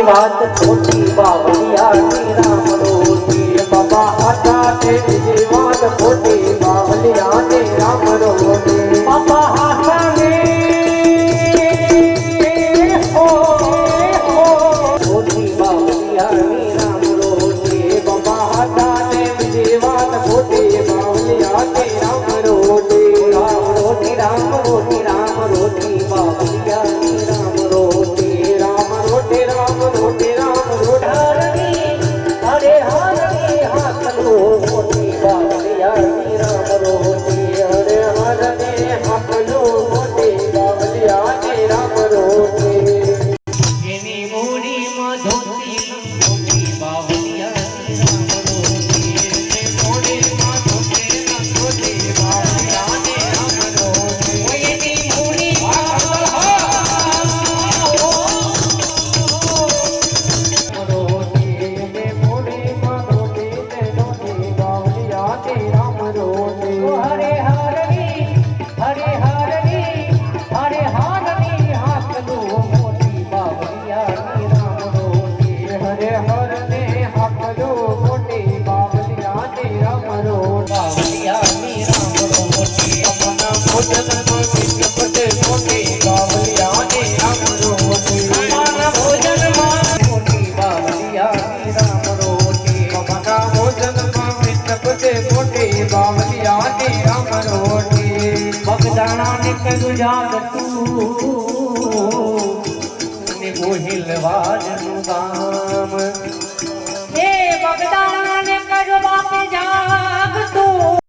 વાત ખોટી બાવલિયાની રામ રોટી બાબા હાથા તે બીજી વાત ખોટી બાવલિયાની રામ રોટી બાબા હાથા ને ખોટી બાવલિયાની રામ રોટી બાબા હાથા તે બીજી વાત ખોટી બાવલિયાની રામ રોટી રામ રોટી રામ રોટી રામ રોટી બાવલિયાની રામ રોટી રામ રોટી રામ રોટી રામ રોટી હરે હરે હાથલો મોટી બાવલિયાની રામ રોટી હરે હરે હાથલો મોટી બાવલિયાની રામ રોટી એની મોડીમાં ધોતી મોટી બાવલિયાની રામ રોટી એની મોડીમાં ધોતી મોટી બાવલિયાની રામ રોટી એની મોડીમાં જાગતું ને ગોહિલ વાજનું ગામ